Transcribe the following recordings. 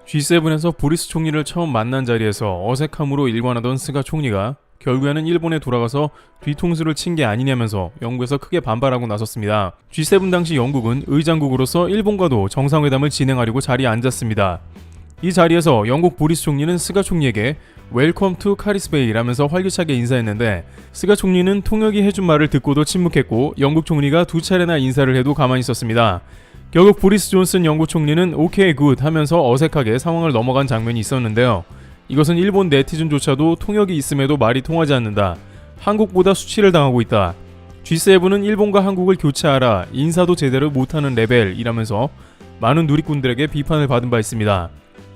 G7에서 보리스 총리를 처음 만난 자리에서 어색함으로 일관하던 스가 총리가 결국에는 일본에 돌아가서 뒤통수를 친 게 아니냐면서 영국에서 크게 반발하고 나섰습니다. G7 당시 영국은 의장국으로서 일본과도 정상회담을 진행하려고 자리에 앉았습니다. 이 자리에서 영국 보리스 총리는 스가 총리에게 웰컴 투 카리스베이라면서 활기차게 인사했는데 스가 총리는 통역이 해준 말을 듣고도 침묵했고 영국 총리가 두 차례나 인사를 해도 가만히 있었습니다. 결국 보리스 존슨 영국 총리는 오케이 굿 하면서 어색하게 상황을 넘어간 장면이 있었는데요. 이것은 일본 네티즌조차도 통역이 있음에도 말이 통하지 않는다. 한국보다 수치를 당하고 있다. G7은 일본과 한국을 교체하라. 인사도 제대로 못하는 레벨이라면서 많은 누리꾼들에게 비판을 받은 바 있습니다.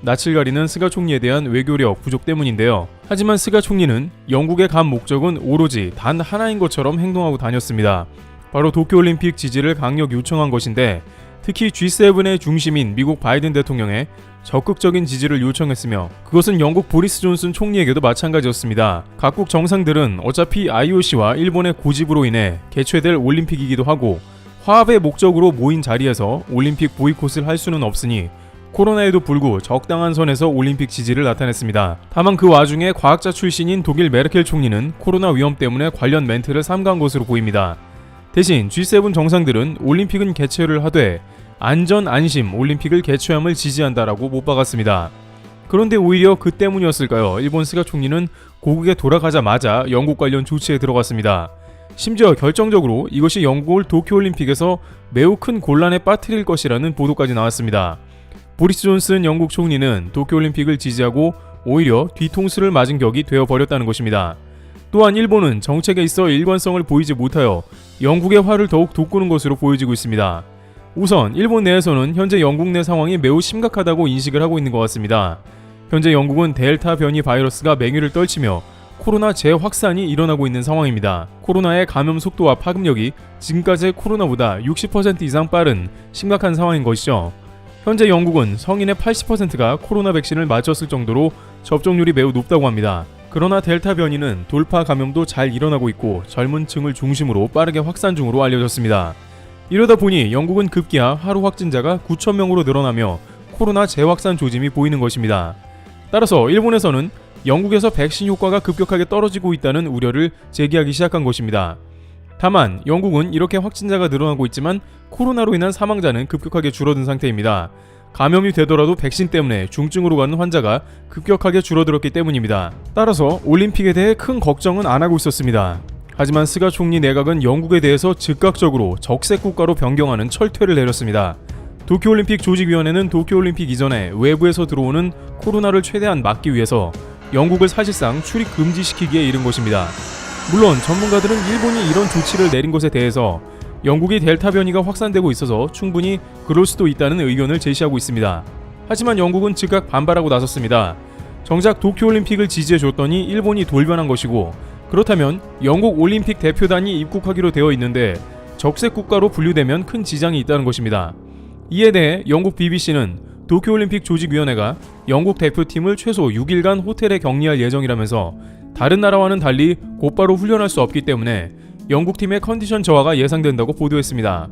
낯을 가리는 스가 총리에 대한 외교력 부족 때문인데요. 하지만 스가 총리는 영국에 간 목적은 오로지 단 하나인 것처럼 행동하고 다녔습니다. 바로 도쿄올림픽 지지를 강력 요청한 것인데 특히 G7의 중심인 미국 바이든 대통령의 적극적인 지지를 요청했으며 그것은 영국 보리스 존슨 총리에게도 마찬가지였습니다. 각국 정상들은 어차피 IOC와 일본의 고집으로 인해 개최될 올림픽이기도 하고 화합의 목적으로 모인 자리에서 올림픽 보이콧을 할 수는 없으니 코로나에도 불구 적당한 선에서 올림픽 지지를 나타냈습니다. 다만 그 와중에 과학자 출신인 독일 메르켈 총리는 코로나 위험 때문에 관련 멘트를 삼가한 것으로 보입니다. 대신 G7 정상들은 올림픽은 개최를 하되 안전 안심 올림픽을 개최함을 지지한다라고 못 박았습니다. 그런데 오히려 그 때문이었을까요? 일본 스가 총리는 고국에 돌아가자마자 영국 관련 조치에 들어갔습니다. 심지어 결정적으로 이것이 영국을 도쿄올림픽에서 매우 큰 곤란에 빠뜨릴 것이라는 보도까지 나왔습니다. 보리스 존슨 영국 총리는 도쿄올림픽을 지지하고 오히려 뒤통수를 맞은 격이 되어버렸다는 것입니다. 또한 일본은 정책에 있어 일관성을 보이지 못하여 영국의 화를 더욱 돋구는 것으로 보여지고 있습니다. 우선 일본 내에서는 현재 영국 내 상황이 매우 심각하다고 인식을 하고 있는 것 같습니다. 현재 영국은 델타 변이 바이러스가 맹위를 떨치며 코로나 재확산이 일어나고 있는 상황입니다. 코로나의 감염 속도와 파급력이 지금까지의 코로나보다 60% 이상 빠른 심각한 상황인 것이죠. 현재 영국은 성인의 80%가 코로나 백신을 맞췄을 정도로 접종률이 매우 높다고 합니다. 그러나 델타 변이는 돌파 감염도 잘 일어나고 있고 젊은 층을 중심으로 빠르게 확산 중으로 알려졌습니다. 이러다 보니 영국은 급기야 하루 확진자가 9,000명으로 늘어나며 코로나 재확산 조짐이 보이는 것입니다. 따라서 일본에서는 영국에서 백신 효과가 급격하게 떨어지고 있다는 우려를 제기하기 시작한 것입니다. 다만 영국은 이렇게 확진자가 늘어나고 있지만 코로나로 인한 사망자는 급격하게 줄어든 상태입니다. 감염이 되더라도 백신 때문에 중증으로 가는 환자가 급격하게 줄어들었기 때문입니다. 따라서 올림픽에 대해 큰 걱정은 안 하고 있었습니다. 하지만 스가 총리 내각은 영국에 대해서 즉각적으로 적색 국가로 변경하는 철퇴를 내렸습니다. 도쿄올림픽 조직위원회는 도쿄올림픽 이전에 외부에서 들어오는 코로나를 최대한 막기 위해서 영국을 사실상 출입 금지시키기에 이른 것입니다. 물론 전문가들은 일본이 이런 조치를 내린 것에 대해서 영국이 델타 변이가 확산되고 있어서 충분히 그럴 수도 있다는 의견을 제시하고 있습니다. 하지만 영국은 즉각 반발하고 나섰습니다. 정작 도쿄올림픽을 지지해줬더니 일본이 돌변한 것이고 그렇다면 영국 올림픽 대표단이 입국하기로 되어 있는데 적색 국가로 분류되면 큰 지장이 있다는 것입니다. 이에 대해 영국 BBC는 도쿄올림픽 조직위원회가 영국 대표팀을 최소 6일간 호텔에 격리할 예정이라면서 다른 나라와는 달리 곧바로 훈련할 수 없기 때문에 영국팀의 컨디션 저하가 예상된다고 보도했습니다.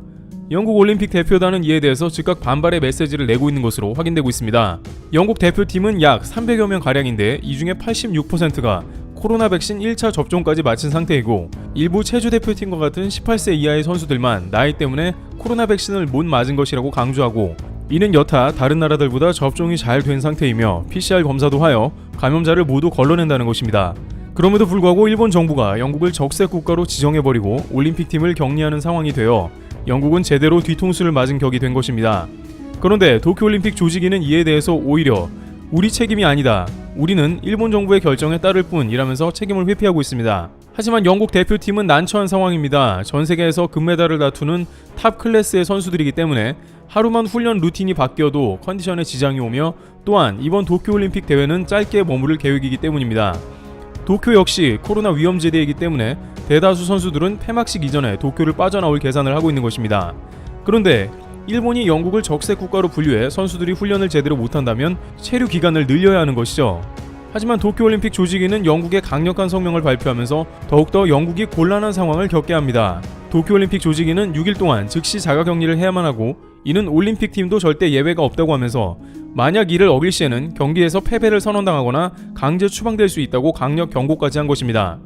영국 올림픽 대표단은 이에 대해서 즉각 반발의 메시지를 내고 있는 것으로 확인되고 있습니다. 영국 대표팀은 약 300여 명 가량인데 이 중에 86%가 코로나 백신 1차 접종까지 마친 상태이고 일부 체조 대표팀과 같은 18세 이하의 선수들만 나이 때문에 코로나 백신을 못 맞은 것이라고 강조하고 이는 여타 다른 나라들보다 접종이 잘 된 상태이며 PCR 검사도 하여 감염자를 모두 걸러낸다는 것입니다. 그럼에도 불구하고 일본 정부가 영국을 적색 국가로 지정해버리고 올림픽팀을 격리하는 상황이 되어 영국은 제대로 뒤통수를 맞은 격이 된 것입니다. 그런데 도쿄올림픽 조직위는 이에 대해서 오히려 우리 책임이 아니다. 우리는 일본 정부의 결정에 따를 뿐이라면서 책임을 회피하고 있습니다. 하지만 영국 대표팀은 난처한 상황입니다. 전 세계에서 금메달을 다투는 탑 클래스의 선수들이기 때문에 하루만 훈련 루틴이 바뀌어도 컨디션에 지장이 오며 또한 이번 도쿄올림픽 대회는 짧게 머무를 계획이기 때문입니다. 도쿄 역시 코로나 위험지대이기 때문에 대다수 선수들은 폐막식 이전에 도쿄를 빠져나올 계산을 하고 있는 것입니다. 그런데 일본이 영국을 적색 국가로 분류해 선수들이 훈련을 제대로 못한다면 체류 기간을 늘려야 하는 것이죠. 하지만 도쿄올림픽 조직위는 영국의 강력한 성명을 발표하면서 더욱더 영국이 곤란한 상황을 겪게 합니다. 도쿄올림픽 조직위는 6일 동안 즉시 자가격리를 해야만 하고 이는 올림픽 팀도 절대 예외가 없다고 하면서 만약 이를 어길 시에는 경기에서 패배를 선언당하거나 강제 추방될 수 있다고 강력 경고까지 한 것입니다.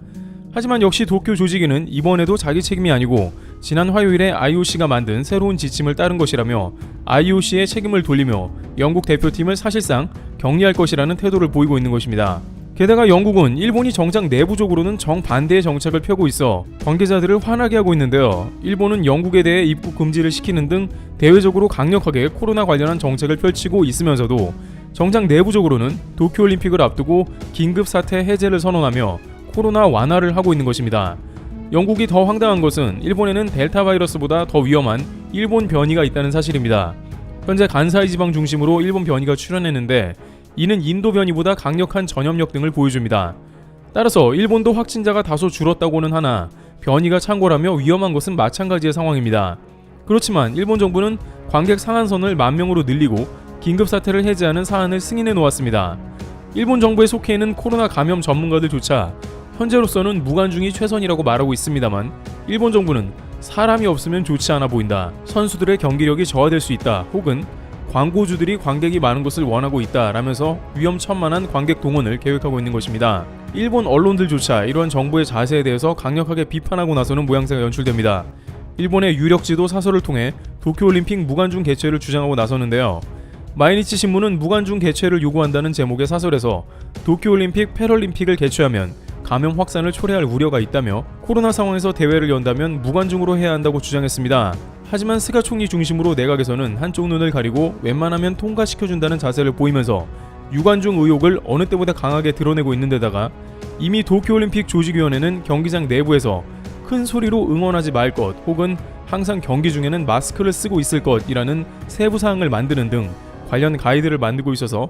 하지만 역시 도쿄 조직위는 이번에도 자기 책임이 아니고 지난 화요일에 IOC가 만든 새로운 지침을 따른 것이라며 IOC의 책임을 돌리며 영국 대표팀을 사실상 격리할 것이라는 태도를 보이고 있는 것입니다. 게다가 영국은 일본이 정작 내부적으로는 정반대의 정책을 펴고 있어 관계자들을 화나게 하고 있는데요. 일본은 영국에 대해 입국 금지를 시키는 등 대외적으로 강력하게 코로나 관련한 정책을 펼치고 있으면서도 정작 내부적으로는 도쿄올림픽을 앞두고 긴급 사태 해제를 선언하며 코로나 완화를 하고 있는 것입니다. 영국이 더 황당한 것은 일본에는 델타 바이러스보다 더 위험한 일본 변이가 있다는 사실입니다. 현재 간사이 지방 중심으로 일본 변이가 출현했는데 이는 인도 변이보다 강력한 전염력 등을 보여줍니다. 따라서 일본도 확진자가 다소 줄었다고는 하나 변이가 창궐하며 위험한 것은 마찬가지의 상황입니다. 그렇지만 일본 정부는 관객 상한선을 10,000명으로 늘리고 긴급사태를 해제하는 사안을 승인해 놓았습니다. 일본 정부에 속해 있는 코로나 감염 전문가들조차 현재로서는 무관중이 최선이라고 말하고 있습니다만 일본 정부는 사람이 없으면 좋지 않아 보인다, 선수들의 경기력이 저하될 수 있다, 혹은 광고주들이 관객이 많은 것을 원하고 있다 라면서 위험천만한 관객 동원을 계획하고 있는 것입니다. 일본 언론들조차 이러한 정부의 자세에 대해서 강력하게 비판하고 나서는 모양새가 연출됩니다. 일본의 유력지도 사설을 통해 도쿄올림픽 무관중 개최를 주장하고 나섰는데요. 마이니치 신문은 무관중 개최를 요구한다는 제목의 사설에서 도쿄올림픽 패럴림픽을 개최하면 감염 확산을 초래할 우려가 있다며 코로나 상황에서 대회를 연다면 무관중으로 해야 한다고 주장했습니다. 하지만 스가 총리 중심으로 내각에서는 한쪽 눈을 가리고 웬만하면 통과시켜준다는 자세를 보이면서 유관중 의혹을 어느 때보다 강하게 드러내고 있는 데다가 이미 도쿄올림픽 조직위원회는 경기장 내부에서 큰 소리로 응원하지 말 것 혹은 항상 경기 중에는 마스크를 쓰고 있을 것이라는 세부 사항을 만드는 등 관련 가이드를 만들고 있어서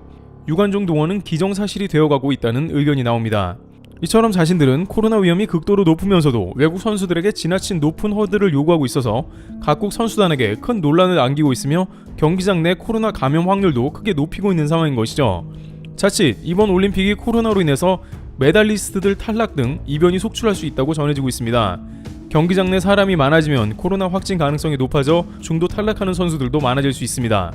유관중 동원은 기정사실이 되어가고 있다는 의견이 나옵니다. 이처럼 자신들은 코로나 위험이 극도로 높으면서도 외국 선수들에게 지나친 높은 허들을 요구하고 있어서 각국 선수단에게 큰 논란을 안기고 있으며 경기장 내 코로나 감염 확률도 크게 높이고 있는 상황인 것이죠. 자칫 이번 올림픽이 코로나로 인해서 메달리스트들 탈락 등 이변이 속출할 수 있다고 전해지고 있습니다. 경기장 내 사람이 많아지면 코로나 확진 가능성이 높아져 중도 탈락하는 선수들도 많아질 수 있습니다.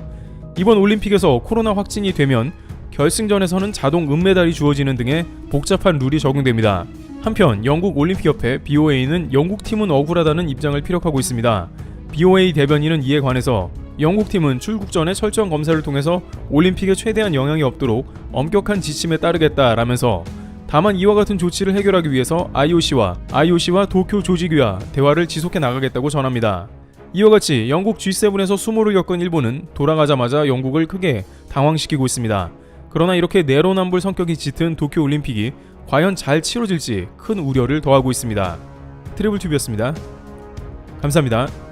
이번 올림픽에서 코로나 확진이 되면 결승전에서는 자동 은메달이 주어지는 등의 복잡한 룰이 적용됩니다. 한편 영국 올림픽협회 BOA는 영국팀은 억울하다는 입장을 피력하고 있습니다. BOA 대변인은 이에 관해서 영국팀은 출국 전에 철저한 검사를 통해서 올림픽에 최대한 영향이 없도록 엄격한 지침에 따르겠다라면서 다만 이와 같은 조치를 해결하기 위해서 IOC와 도쿄 조직위와 대화를 지속해 나가겠다고 전합니다. 이와 같이 영국 G7에서 수모를 겪은 일본은 돌아가자마자 영국을 크게 당황시키고 있습니다. 그러나 이렇게 내로남불 성격이 짙은 도쿄올림픽이 과연 잘 치러질지 큰 우려를 더하고 있습니다. 트래블튜브였습니다. 감사합니다.